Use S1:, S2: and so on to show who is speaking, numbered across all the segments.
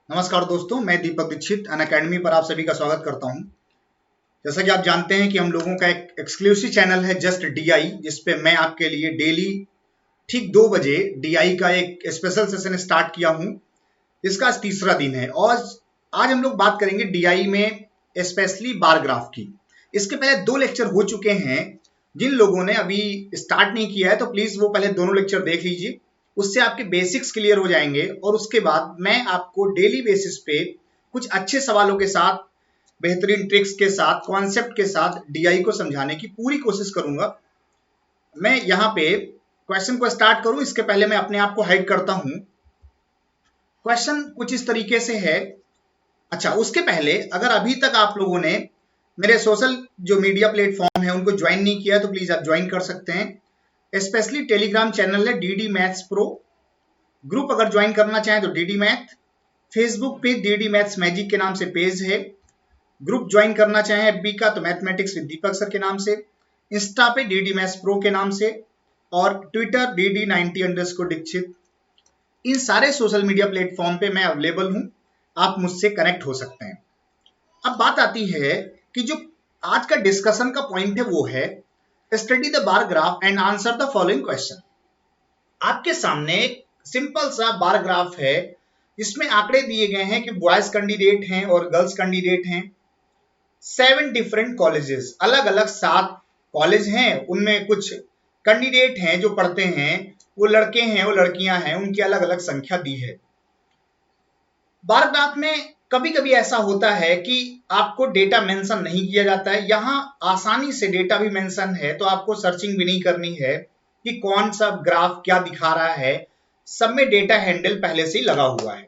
S1: नमस्कार दोस्तों, मैं दीपक दीक्षित अनअकैडमी पर आप सभी का स्वागत करता हूं। जैसा कि आप जानते हैं कि हम लोगों का एक एक्सक्लूसिव चैनल है जस्ट डीआई, जिसपे मैं आपके लिए डेली ठीक 2 बजे डीआई का एक स्पेशल सेशन स्टार्ट किया हूं। इसका आज तीसरा दिन है और आज हम लोग बात करेंगे डीआई में स्पेशली बार ग्राफ की। इसके पहले 2 लेक्चर हो चुके हैं। जिन लोगों ने अभी स्टार्ट नहीं किया है तो प्लीज वो पहले दोनों लेक्चर देख लीजिए, उससे आपके बेसिक्स क्लियर हो जाएंगे और उसके बाद मैं आपको डेली बेसिस पे कुछ अच्छे सवालों के साथ, बेहतरीन ट्रिक्स के साथ, कॉन्सेप्ट के साथ डीआई को समझाने की पूरी कोशिश करूंगा। मैं यहाँ पे क्वेश्चन को स्टार्ट करूं इसके पहले मैं अपने आप को हाइड करता हूं। क्वेश्चन कुछ इस तरीके से है। अच्छा, उसके पहले अगर अभी तक आप लोगों ने मेरे सोशल जो मीडिया प्लेटफॉर्म है उनको ज्वाइन नहीं किया तो प्लीज आप ज्वाइन कर सकते हैं। स्पेशली टेलीग्राम चैनल है डीडी मैथ्स प्रो, ग्रुप अगर ज्वाइन करना चाहें तो डीडी मैथ, फेसबुक पे डीडी मैथ्स मैजिक के नाम से पेज है। ग्रुप ज्वाइन करना चाहें एफबी का तो मैथमेटिक्स विद दीपक सर के नाम से, इंस्टा पे डीडी मैथ्स प्रो के नाम से और ट्विटर DD90_दीक्षित। इन सारे सोशल मीडिया प्लेटफॉर्म पे मैं अवेलेबल हूं, आप मुझसे कनेक्ट हो सकते हैं। अब बात आती है कि जो आज का डिस्कशन का पॉइंट है वो है study the bar graph and answer the following question. आपके सामने एक सिंपल सा बार ग्राफ है जिसमें आंकड़े दिए गए हैं कि बॉयज कैंडिडेट हैं और गर्ल्स कैंडिडेट हैं। 7 डिफरेंट कॉलेजेस, अलग अलग 7 कॉलेज हैं, उनमें कुछ कैंडिडेट हैं जो पढ़ते हैं, वो लड़के हैं वो लड़कियां हैं, उनकी अलग अलग संख्या दी है। बार ग्राफ में कभी कभी ऐसा होता है कि आपको डेटा मेंशन नहीं किया जाता है। यहाँ आसानी से डेटा भी मेंशन है तो आपको सर्चिंग भी नहीं करनी है कि कौन सा ग्राफ क्या दिखा रहा है। सब में डेटा हैंडल पहले से ही लगा हुआ है।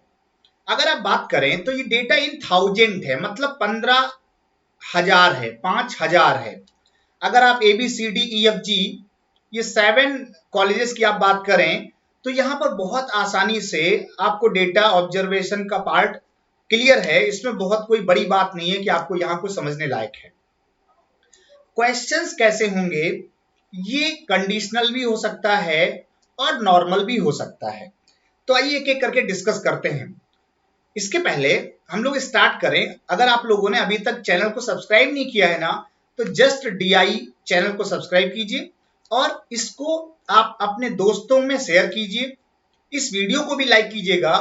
S1: अगर आप बात करें तो ये डेटा इन 1000 है, मतलब 15,000 है, 5,000 है। अगर आप ABCDEFG ये 7 कॉलेजेस की आप बात करें तो यहाँ पर बहुत आसानी से आपको डेटा ऑब्जर्वेशन का पार्ट क्लियर है। इसमें बहुत कोई बड़ी बात नहीं है कि आपको यहाँ को समझने लायक है। क्वेश्चंस कैसे होंगे, ये कंडीशनल भी हो सकता है और नॉर्मल भी हो सकता है। तो आइए एक एक करके डिस्कस करते हैं। इसके पहले हम लोग स्टार्ट करें, अगर आप लोगों ने अभी तक चैनल को सब्सक्राइब नहीं किया है ना तो जस्ट डीआई चैनल को सब्सक्राइब कीजिए और इसको आप अपने दोस्तों में शेयर कीजिए। इस वीडियो को भी लाइक कीजिएगा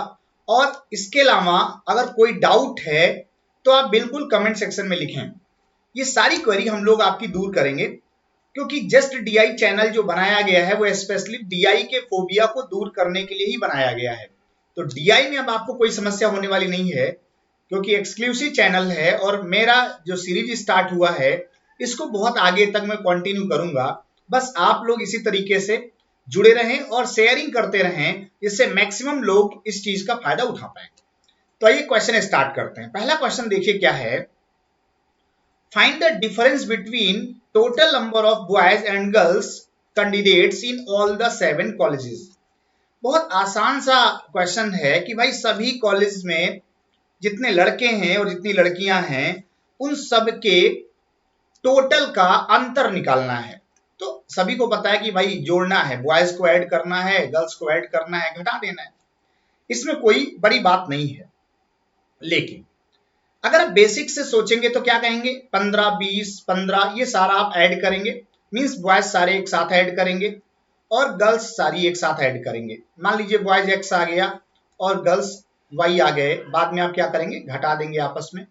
S1: और इसके अलावा अगर कोई डाउट है तो आप बिल्कुल कमेंट सेक्शन में लिखें। ये सारी क्वेरी हम लोग आपकी दूर करेंगे, क्योंकि जस्ट डीआई चैनल जो बनाया गया है वो स्पेशली डीआई के फोबिया को दूर करने के लिए ही बनाया गया है। तो डीआई में अब आपको कोई समस्या होने वाली नहीं है, क्योंकि एक्सक्लूसिव चैनल है और मेरा जो सीरीज स्टार्ट हुआ है इसको बहुत आगे तक मैं कंटिन्यू करूंगा। बस आप लोग इसी तरीके से जुड़े रहें और शेयरिंग करते रहें, जिससे मैक्सिमम लोग इस चीज का फायदा उठा पाए। तो आइए क्वेश्चन स्टार्ट करते हैं। पहला क्वेश्चन देखिए क्या है। Find the difference between total number of boys and girls candidates in all the 7 colleges. बहुत आसान सा क्वेश्चन है कि भाई सभी कॉलेज में जितने लड़के हैं और जितनी लड़कियां हैं उन सब के टोटल का अंतर निकालना है। तो सभी को पता है कि भाई जोड़ना है, बॉयज को ऐड करना है, गर्ल्स को ऐड करना है, घटा देना है। इसमें कोई बड़ी बात नहीं है। लेकिन अगर आप बेसिक से सोचेंगे तो क्या कहेंगे, 15, 20, 15 ये सारा आप ऐड करेंगे, मीन्स बॉयज सारे एक साथ ऐड करेंगे और गर्ल्स सारी एक साथ ऐड करेंगे। मान लीजिए बॉयज X आ गया और गर्ल्स Y आ गए, बाद में आप क्या करेंगे, घटा देंगे आपस में।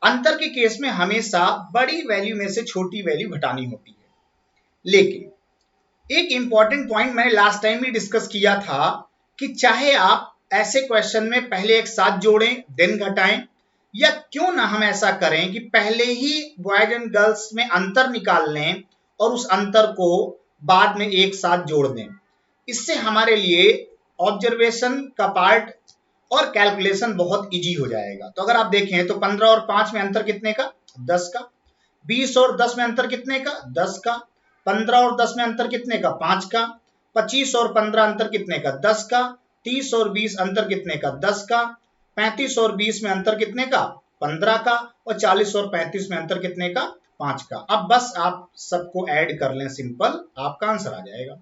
S1: अंतर के केस में हमेशा बड़ी वैल्यू में से छोटी वैल्यू घटानी होती है। लेकिन एक इंपॉर्टेंट पॉइंट मैंने लास्ट टाइम भी डिस्कस किया था कि चाहे आप ऐसे क्वेश्चन में पहले एक साथ जोड़ें देन घटाएं, या क्यों ना हम ऐसा करें कि पहले ही बॉयज एंड गर्ल्स में अंतर निकाल लें और उस अंतर को बाद में एक साथ जोड़ दें। इससे हमारे लिए ऑब्जर्वेशन का पार्ट और कैलकुलेशन बहुत इजी हो जाएगा। तो अगर आप देखें तो 15 और 5 में अंतर कितने का, 10 का। 20 और 10 में अंतर कितने का, 10 का। 15 और 10 में अंतर कितने का, 5 का। 25 और 15 अंतर कितने का, 10 का। 30 और 20 अंतर कितने का, 10 का। 35 और 20 में अंतर कितने का, 15 का। और 40 और 35 में अंतर कितने का, 5 का। अब बस आप सबको ऐड कर लें, सिंपल, आपका आंसर आ जाएगा।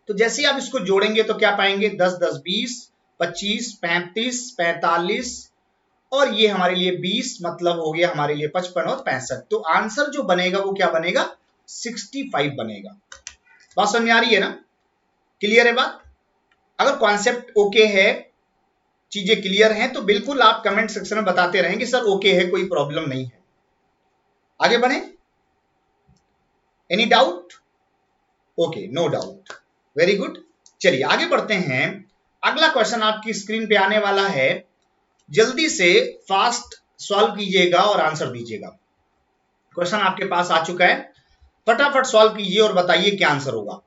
S1: तो जैसे ही आप इसको जोड़ेंगे तो क्या पाएंगे, 10, 10, 20, 25, 35, 45 और ये हमारे लिए 20, मतलब हो गया हमारे लिए 55 और 65। तो आंसर जो बनेगा वो क्या बनेगा? 65 बनेगा। बात समझ में आ रही है ना? क्लियर है बात? अगर कॉन्सेप्ट ओके है, चीजें क्लियर हैं, तो बिल्कुल आप कमेंट सेक्शन में बताते रहें कि सर ओके है, कोई प्रॉब्लम नहीं है। आगे बढ़े? Any doubt? Okay, no doubt, very good. चलिए आगे बढ़ते हैं। अगला क्वेश्चन आपकी स्क्रीन पे आने वाला है, जल्दी से फास्ट सॉल्व कीजिएगा और आंसर दीजिएगा। क्वेश्चन आपके पास आ चुका है, फटाफट सॉल्व कीजिए और बताइए क्या आंसर होगा।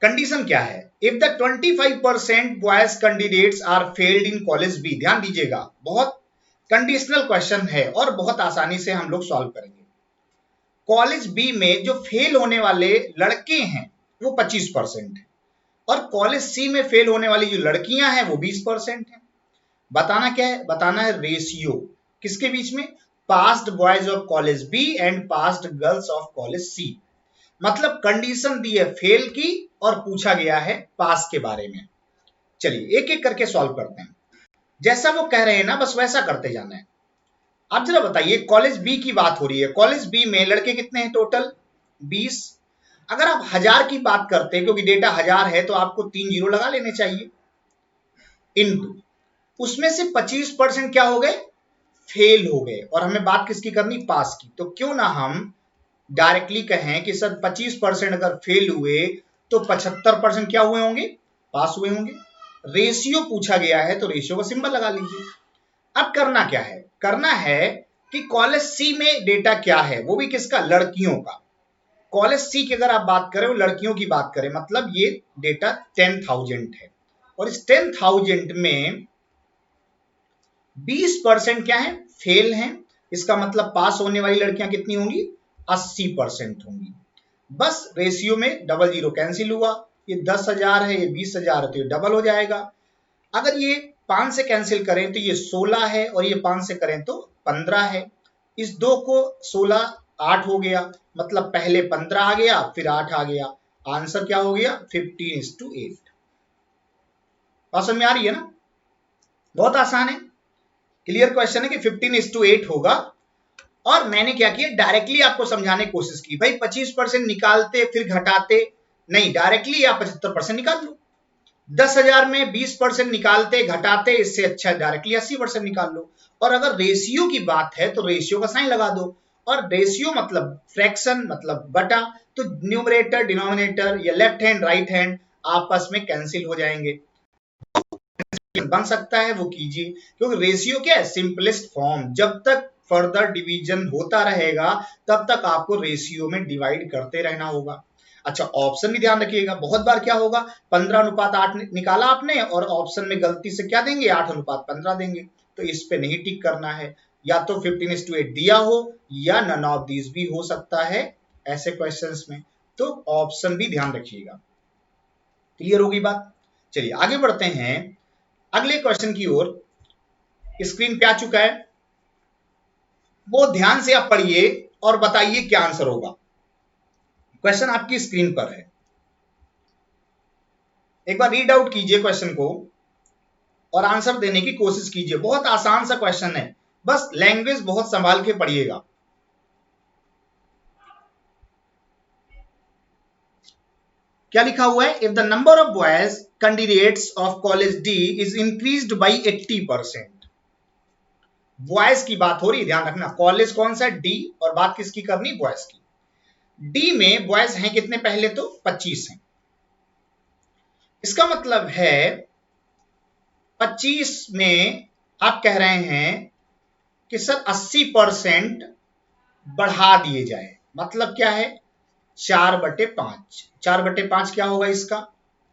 S1: कंडीशन क्या है? If the 25% boys candidates are failed in college B, ध्यान दीजिएगा, बहुत कंडीशनल क्वेश्चन है और बहुत आसानी से हम लोग सॉल्व करेंगे। कॉलेज बी में जो फेल होने वाले लड़के हैं वो 25% है और कॉलेज सी में फेल होने वाली जो लड़कियां हैं वो 20% है। बताना क्या है? बताना है रेशियो किसके बीच में? Passed boys of college B and passed girls of college C. मतलब कंडीशन दी है फेल की और पूछा गया है पास के बारे में। चलिए एक एक करके सॉल्व करते हैं। जैसा वो कह रहे हैं ना, बस वैसा करते जाना है। आप जरा बताइए, कॉलेज बी की बात हो रही है, कॉलेज बी में लड़के कितने हैं टोटल? 20। अगर आप 1000 की बात करते हैं, क्योंकि डेटा 1000 है तो आपको 3 जीरो लगा लेने चाहिए, इनटू उसमें से 25% क्या हो गए? फेल हो गए। और हमें बात किसकी करनी? पास की। तो क्यों ना हम डायरेक्टली कहें कि सर 25% अगर फेल हुए तो 75% क्या हुए होंगे? पास हुए होंगे। रेशियो पूछा गया है तो रेशियो का सिंबल लगा लीजिए। अब करना क्या है? करना है कि कॉलेज सी में डेटा क्या है, वो भी किसका? लड़कियों का। कॉलेज सी की अगर आप बात करें, वो लड़कियों की बात करें, मतलब ये डेटा 10,000 है और इस 10,000 में 20% क्या है? फेल हैं। इसका मतलब पास होने वाली लड़कियां कितनी होंगी? 80% होंगी। बस रेशियो में डबल जीरो कैंसिल हुआ, ये 10,000 है, ये 20,000 है, तो ये डबल हो जाएगा। अगर ये 5 से कैंसिल करें तो ये 16 है और ये 5 से करें तो 15 है। इस 2 को 16 8 हो गया, मतलब पहले 15 आ गया फिर 8 आ गया। आंसर क्या हो गया? 15:8। बात समझ में आ रही है ना? बहुत आसान है, क्लियर क्वेश्चन है कि 15:8 होगा। और मैंने क्या किया, डायरेक्टली आपको समझाने की कोशिश की। भाई 25% निकालते फिर घटाते नहीं, डायरेक्टली आप 75% निकाल लो। 10,000 में 20% निकालते घटाते, इससे अच्छा डायरेक्टली 80% निकाल लो। और अगर रेशियो की बात है तो रेशियो का साइन लगा दो, और रेशियो मतलब फ्रैक्शन, मतलब बटा, तो न्यूमरेटर डिनोमिनेटर या लेफ्ट हैंड राइट हैंड आपस में कैंसिल हो जाएंगे। बन सकता है वो कीजिए, क्योंकि रेशियो क्या है? Simplest form. जब तक फर्दर डिवीजन होता रहेगा तब तक आपको रेशियो में डिवाइड करते रहना होगा। अच्छा, ऑप्शन भी ध्यान रखिएगा। बहुत बार क्या होगा, 15:8 निकाला आपने और ऑप्शन में गलती से क्या देंगे? 8:15 देंगे। तो इस पे नहीं टिक करना है। या तो 15:8 दिया हो या नन ऑफ दीज भी हो सकता है ऐसे क्वेश्चंस में, तो ऑप्शन भी ध्यान रखिएगा। क्लियर होगी बात? चलिए आगे बढ़ते हैं अगले क्वेश्चन की ओर। स्क्रीन पे आ चुका है, वो ध्यान से आप पढ़िए और बताइए क्या आंसर होगा। क्वेश्चन आपकी स्क्रीन पर है, एक बार रीड आउट कीजिए क्वेश्चन को और आंसर देने की कोशिश कीजिए। बहुत आसान सा क्वेश्चन है, बस लैंग्वेज बहुत संभाल के पढ़िएगा। क्या लिखा हुआ है? If the number of boys candidates of college D is increased by 80%। Boys की बात हो रही है, ध्यान रखना। कॉलेज कौन सा? डी, और बात किसकी करनी? बॉयज की। डी में बॉयज हैं कितने? पहले तो 25 हैं। इसका मतलब है 25 में आप कह रहे हैं कि सर 80% बढ़ा दिए जाए। मतलब क्या है? 4/5। 4/5 क्या होगा इसका?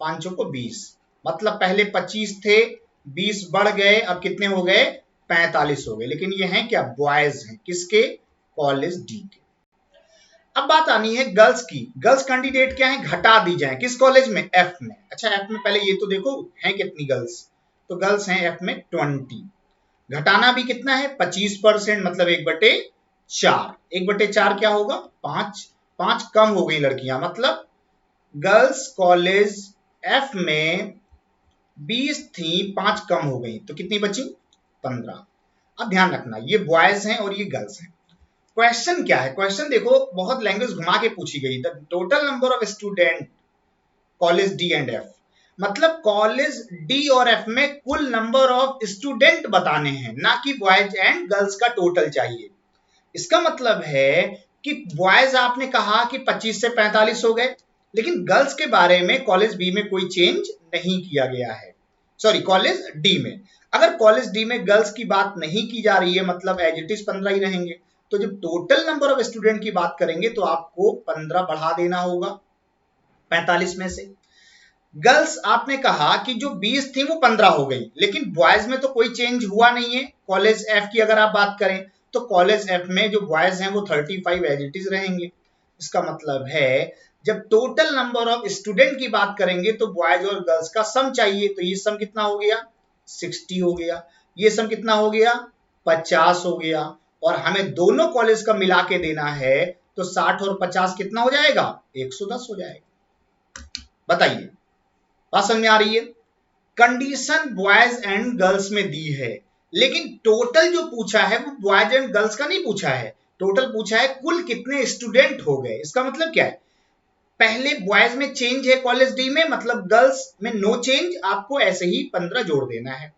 S1: 5 को 20। मतलब पहले 25 थे, 20 बढ़ गए, अब कितने हो गए? 45 हो गए। लेकिन ये हैं क्या? बॉयज हैं। किसके? कॉलेज डी के। अब बात आनी है गर्ल्स की। गर्ल्स कैंडिडेट क्या है? घटा दी जाए। किस कॉलेज में? एफ में। अच्छा, एफ में पहले ये तो देखो है कितनी गर्ल्स। तो गर्ल्स हैं एफ में 20। घटाना भी कितना है? 25%, मतलब 1/4। 1/4 क्या होगा? 5। 5 कम हो गई लड़कियां, मतलब गर्ल्स कॉलेज एफ में 20 थी, 5 कम हो गई, तो कितनी बची? 15। अब ध्यान रखना, ये बॉयज हैं और ये गर्ल्स हैं। क्वेश्चन क्या है? क्वेश्चन देखो, बहुत लैंग्वेज घुमा के पूछी गई। The total number of student college D and F, मतलब कॉलेज डी और एफ में कुल नंबर ऑफ स्टूडेंट बताने हैं, ना कि बॉयज एंड गर्ल्स का टोटल चाहिए। इसका मतलब है कि बॉयज आपने कहा कि 25 से 45 हो गए, लेकिन गर्ल्स के बारे में कॉलेज बी में कोई चेंज नहीं किया गया है, सॉरी कॉलेज डी में। अगर कॉलेज डी में गर्ल्स की बात नहीं की जा रही है, मतलब एज इट इज 15 ही रहेंगे। तो जब टोटल नंबर ऑफ स्टूडेंट की बात करेंगे तो आपको 15 बढ़ा देना होगा 45 में से। गर्ल्स आपने कहा कि जो 20 थी वो 15 हो गई, लेकिन बॉयज में तो कोई चेंज हुआ नहीं है। कॉलेज एफ की अगर आप बात करें तो कॉलेज एफ में जो बॉयज हैं वो 35 एज इट इज रहेंगे। इसका मतलब है जब टोटल नंबर ऑफ स्टूडेंट की बात करेंगे तो बॉयज और गर्ल्स का सम चाहिए, तो ये सम कितना हो गया? 60 हो गया। ये सम कितना हो गया? 50 हो गया। और हमें दोनों कॉलेज का मिला के देना है, तो 60 और 50 कितना हो जाएगा? 110 हो जाएगा। बताइए, बात समझ में आ रही है? कंडीशन बॉयज एंड गर्ल्स में दी है, लेकिन टोटल जो पूछा है वो बॉयज एंड गर्ल्स का नहीं पूछा है, टोटल पूछा है कुल कितने स्टूडेंट हो गए। इसका मतलब क्या है? पहले बॉयज में चेंज है कॉलेज डी में, मतलब गर्ल्स में नो चेंज, आपको ऐसे ही 15 जोड़ देना है,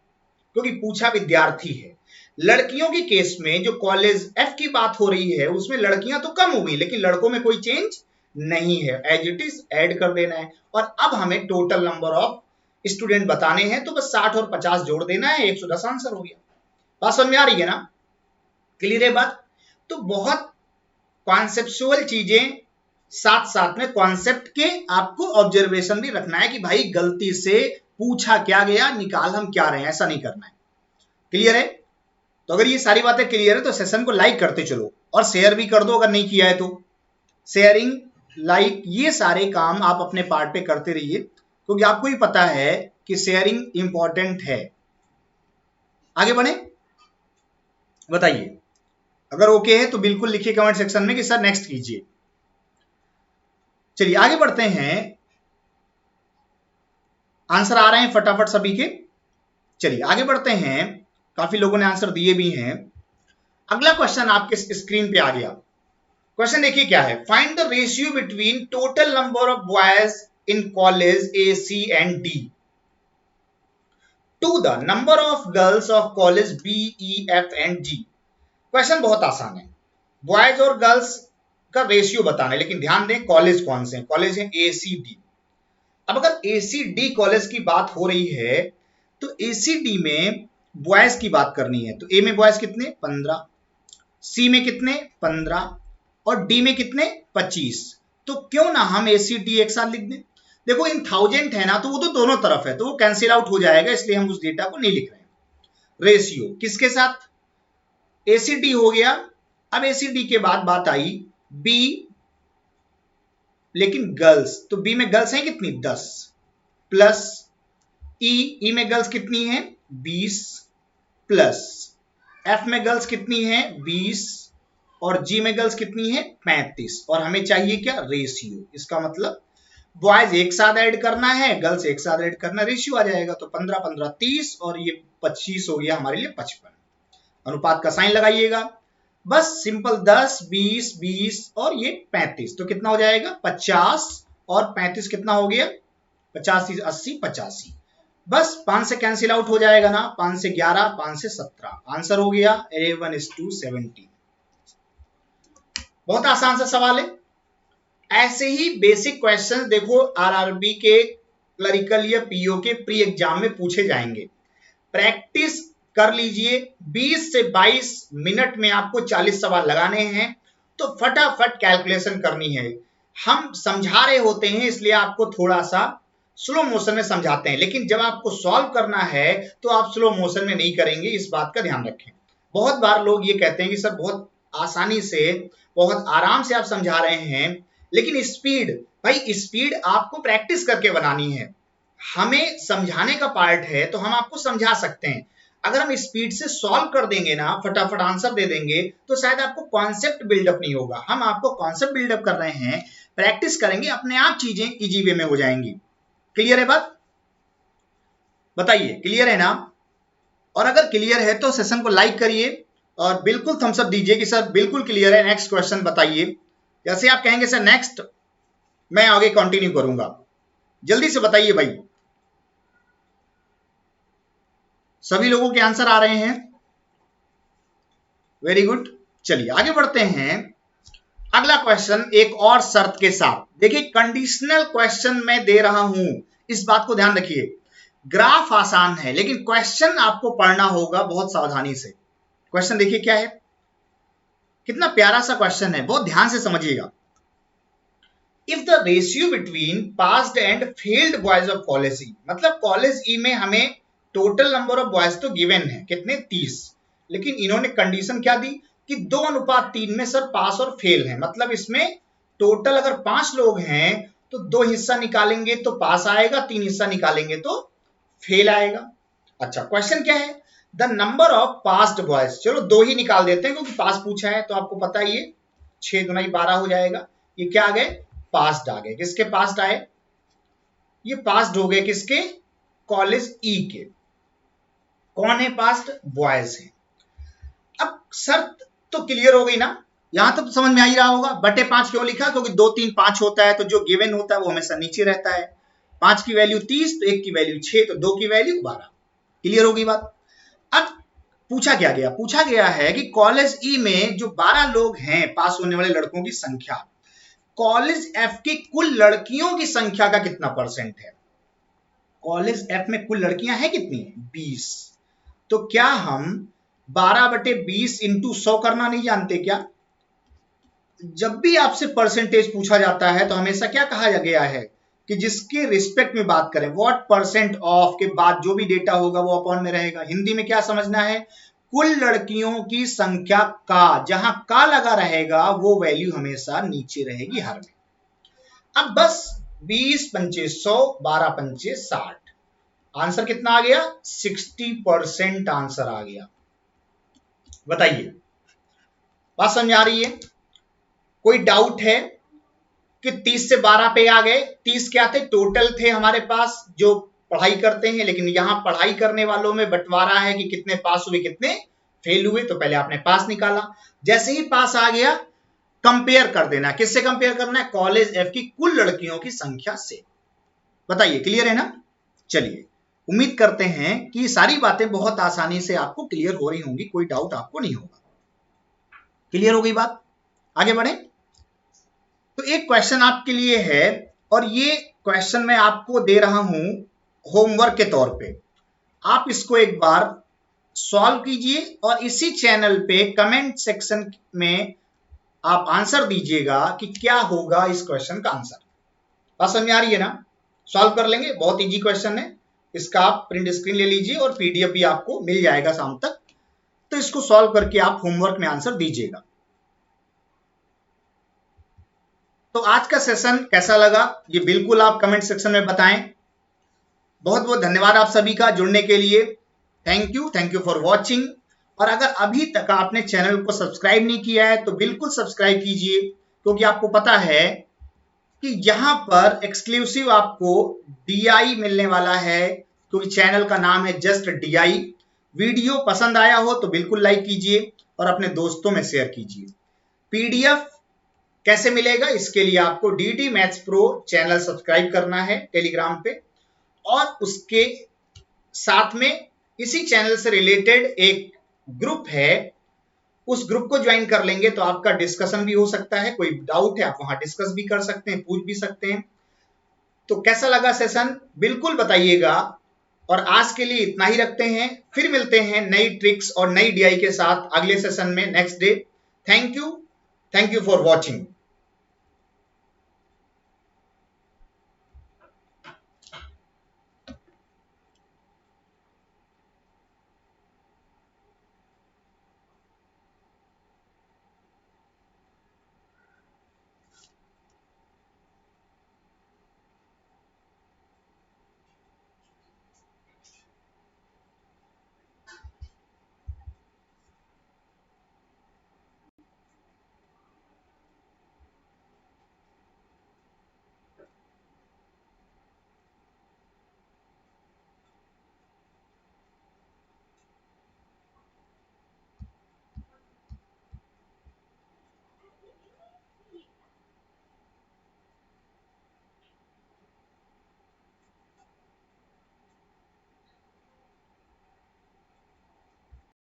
S1: क्योंकि पूछा विद्यार्थी है। लड़कियों के केस में जो कॉलेज एफ की बात हो रही है उसमें लड़कियां तो कम हो गई, लेकिन लड़कों में कोई चेंज नहीं है, एज इट इज ऐड कर देना है। और अब हमें टोटल नंबर ऑफ स्टूडेंट बताने हैं, तो बस 60 और 50 जोड़ देना है, 110 आंसर हो गया। बात समझ में आ रही है ना? क्लियर है बात? तो बहुत कॉन्सेप्चुअल चीजें, साथ साथ में कॉन्सेप्ट के आपको ऑब्जर्वेशन भी रखना है कि भाई गलती से पूछा क्या गया, निकाल हम क्या रहे हैं, ऐसा नहीं करना है। क्लियर है? तो अगर ये सारी बातें क्लियर है तो सेशन को लाइक करते चलो और शेयर भी कर दो अगर नहीं किया है तो। शेयरिंग, लाइक, ये सारे काम आप अपने पार्ट पे करते रहिए, क्योंकि आपको ही पता है कि शेयरिंग इंपॉर्टेंट है। आगे बढ़े, बताइए। अगर ओके है तो बिल्कुल लिखिए कमेंट सेक्शन में कि सर नेक्स्ट कीजिए। चलिए आगे बढ़ते हैं, आंसर आ रहे हैं फटाफट सभी के। चलिए आगे बढ़ते हैं, काफी लोगों ने आंसर दिए भी हैं। अगला क्वेश्चन आपके स्क्रीन पे आ गया। क्वेश्चन देखिए क्या है? Find the ratio between total number of boys in college A, C and D to the number of girls of college B, E, F and G. Question बहुत आसान है, बॉयज और गर्ल्स का रेशियो बताना है, लेकिन ध्यान दें कॉलेज कौन से हैं? कॉलेज है ए, सी, डी। अब अगर ए, सी, डी कॉलेज की बात हो रही है तो ए, सी, डी में बॉयज की बात करनी है, तो ए में बॉयज कितने? 15, सी में कितने? 15, और डी में कितने? 25। तो क्यों ना हम ए, सी, डी एक साथ लिख दें। देखो इन 1000 है ना, तो वो तो दोनों तरफ है, तो वो कैंसिल आउट हो जाएगा, इसलिए हम उस डेटा को नहीं लिख रहे हैं। रेशियो किसके साथ? ए, सी, डी हो गया। अब ए, सी, डी के बाद बात आई बी, लेकिन गर्ल्स, तो बी में गर्ल्स हैं कितनी? 10, प्लस ई, ई में गर्ल्स कितनी है? 20, प्लस एफ में गर्ल्स कितनी है? 20, और जी में गर्ल्स कितनी है? 35। और हमें चाहिए क्या? रेशियो। इसका मतलब बॉयज एक साथ ऐड करना है, गर्ल्स एक साथ ऐड करना, रेशियो आ जाएगा। तो 15 15 30 और ये 25 हो गया हमारे लिए 55। अनुपात का साइन लगाइएगा, बस सिंपल 10 20 20 और ये 35, तो कितना हो जाएगा? 50 और 35 कितना हो गया? 50 80 85। बस 5 से कैंसिल आउट हो जाएगा ना, 5 से 11, 5 से 17, आंसर हो गया 11:17। बहुत आसान सा सवाल है। ऐसे ही बेसिक क्वेश्चंस देखो आरआरबी के, क्लरिकल या पीओ के प्री एग्जाम में पूछे जाएंगे। प्रैक्टिस कर लीजिए, 20 से 22 मिनट में आपको 40 सवाल लगाने हैं, तो फटाफट कैलकुलेशन करनी है। हम समझा रहे होते हैं इसलिए आपको थोड़ा सा स्लो मोशन में समझाते हैं, लेकिन जब आपको सॉल्व करना है तो आप स्लो मोशन में नहीं करेंगे, इस बात का ध्यान रखें। बहुत बार लोग ये कहते हैं कि सर बहुत आसानी से, बहुत आराम से आप समझा रहे हैं, लेकिन स्पीड, भाई स्पीड आपको प्रैक्टिस करके बनानी है। हमें समझाने का पार्ट है तो हम आपको समझा सकते हैं, अगर हम स्पीड से सॉल्व कर देंगे ना, फटाफट आंसर दे देंगे, तो शायद आपको कॉन्सेप्ट बिल्डअप नहीं होगा। हम आपको कॉन्सेप्ट बिल्डअप कर रहे हैं, प्रैक्टिस करेंगे, अपने आप चीजें इजी वे में हो जाएंगी। क्लियर है बात? बताइए क्लियर है ना? और अगर क्लियर है तो सेशन को लाइक करिए और बिल्कुल थम्स अप दीजिए कि सर बिल्कुल क्लियर है, नेक्स्ट क्वेश्चन बताइए। जैसे आप कहेंगे सर नेक्स्ट, मैं आगे कंटिन्यू करूंगा। जल्दी से बताइए भाई, सभी लोगों के आंसर आ रहे हैं? Very good. चलिए आगे बढ़ते हैं। अगला क्वेश्चन एक और शर्त के साथ। देखिए कंडीशनल क्वेश्चन मैं दे रहा हूं, इस बात को ध्यान रखिए। ग्राफ आसान है लेकिन क्वेश्चन आपको पढ़ना होगा बहुत सावधानी से। क्वेश्चन देखिए क्या है, कितना प्यारा सा क्वेश्चन है, बहुत ध्यान से समझिएगा। If the ratio between passed and failed boys of college E, मतलब कॉलेज ई में हमें टोटल नंबर ऑफ बॉयज तो गिवन है कितने, 30, लेकिन इन्होंने कंडीशन क्या दी कि 2:3 में सर पास और फेल है। मतलब इसमें टोटल अगर 5 लोग हैं तो 2 हिस्सा निकालेंगे तो पास आएगा, 3 हिस्सा निकालेंगे तो फेल आएगा। अच्छा क्वेश्चन क्या है, the number of passed boys, चलो 2 ही निकाल देते हैं क्योंकि पास पूछा है तो आपको पता ही है 6 दूना 12 हो जाएगा। ये क्या आ गए, पास्ड आ गए। किसके पास्ड आए, ये पास्ड हो गए किसके, कॉलेज ई के। कौन है पास्ड, बॉयज है। अब शर्त तो क्लियर हो गई ना, यहां तक तो समझ में आ ही रहा होगा। बटे 5 क्यों लिखा, क्योंकि 2 3 5 होता है तो जो गिवन होता है वो हमेशा नीचे रहता है। 5 की वैल्यू 30 तो 1 की वैल्यू 6 तो 2 की वैल्यू 12। क्लियर होगी बात। अब पूछा क्या गया, पूछा गया है कि कॉलेज ई में जो 12 लोग हैं पास होने वाले लड़कों की संख्या, कॉलेज एफ की कुल लड़कियों की संख्या का कितना परसेंट है। कॉलेज एफ में कुल लड़कियां हैं कितनी, 20। तो क्या हम 12/20 इंटू 100 करना नहीं जानते क्या? जब भी आपसे परसेंटेज पूछा जाता है तो हमेशा क्या कहा गया है कि जिसके रिस्पेक्ट में बात करें, व्हाट परसेंट ऑफ के बाद जो भी डेटा होगा वो अपॉन में रहेगा। हिंदी में क्या समझना है, कुल लड़कियों की संख्या का, जहां का लगा रहेगा वो वैल्यू हमेशा नीचे रहेगी हर में। अब बस 20 पंचे 100, 12 पंचे 60, आंसर कितना आ गया, 60% आंसर आ गया। बताइए बात समझ आ रही है, कोई डाउट है कि 30 से 12 पे आ गए। 30 क्या थे, टोटल थे हमारे पास जो पढ़ाई करते हैं, लेकिन यहां पढ़ाई करने वालों में बंटवारा है कि कितने पास हुए कितने फेल हुए। तो पहले आपने पास निकाला, जैसे ही पास आ गया कंपेयर कर देना। किससे कंपेयर करना है, कॉलेज एफ की कुल लड़कियों की संख्या से। बताइए क्लियर है ना? चलिए उम्मीद करते हैं कि सारी बातें बहुत आसानी से आपको क्लियर हो रही होंगी, कोई डाउट आपको नहीं होगा। क्लियर हो गई बात, आगे बढ़े। तो एक क्वेश्चन आपके लिए है और ये क्वेश्चन मैं आपको दे रहा हूं होमवर्क के तौर पे। आप इसको एक बार सॉल्व कीजिए और इसी चैनल पे कमेंट सेक्शन में आप आंसर दीजिएगा कि क्या होगा इस क्वेश्चन का आंसर। बात समझ में आ रही है ना? सॉल्व कर लेंगे, बहुत इजी क्वेश्चन है। इसका आप प्रिंट स्क्रीन ले लीजिए और पीडीएफ भी आपको मिल जाएगा शाम तक। तो इसको सॉल्व करके आप होमवर्क में आंसर दीजिएगा। तो आज का सेशन कैसा लगा ये बिल्कुल आप कमेंट सेक्शन में बताएं। बहुत बहुत धन्यवाद आप सभी का जुड़ने के लिए। Thank you for watching. और अगर अभी तक आपने चैनल को सब्सक्राइब नहीं किया है तो बिल्कुल सब्सक्राइब कीजिए, क्योंकि आपको पता है कि यहां पर एक्सक्लूसिव आपको डीआई मिलने वाला है, क्योंकि चैनल का नाम है जस्ट डीआई। वीडियो पसंद आया हो तो बिल्कुल लाइक कीजिए और अपने दोस्तों में शेयर कीजिए। पीडीएफ कैसे मिलेगा, इसके लिए आपको DD maths pro channel subscribe करना है टेलीग्राम पे, और उसके साथ में इसी चैनल से रिलेटेड एक ग्रुप है, उस ग्रुप को ज्वाइन कर लेंगे तो आपका डिस्कशन भी हो सकता है। कोई डाउट है आप वहां डिस्कस भी कर सकते हैं, पूछ भी सकते हैं। तो कैसा लगा सेशन बिल्कुल बताइएगा। और आज के लिए इतना ही रखते हैं, फिर मिलते हैं नई ट्रिक्स और नई डीआई के साथ अगले सेशन में next day. Thank you for watching.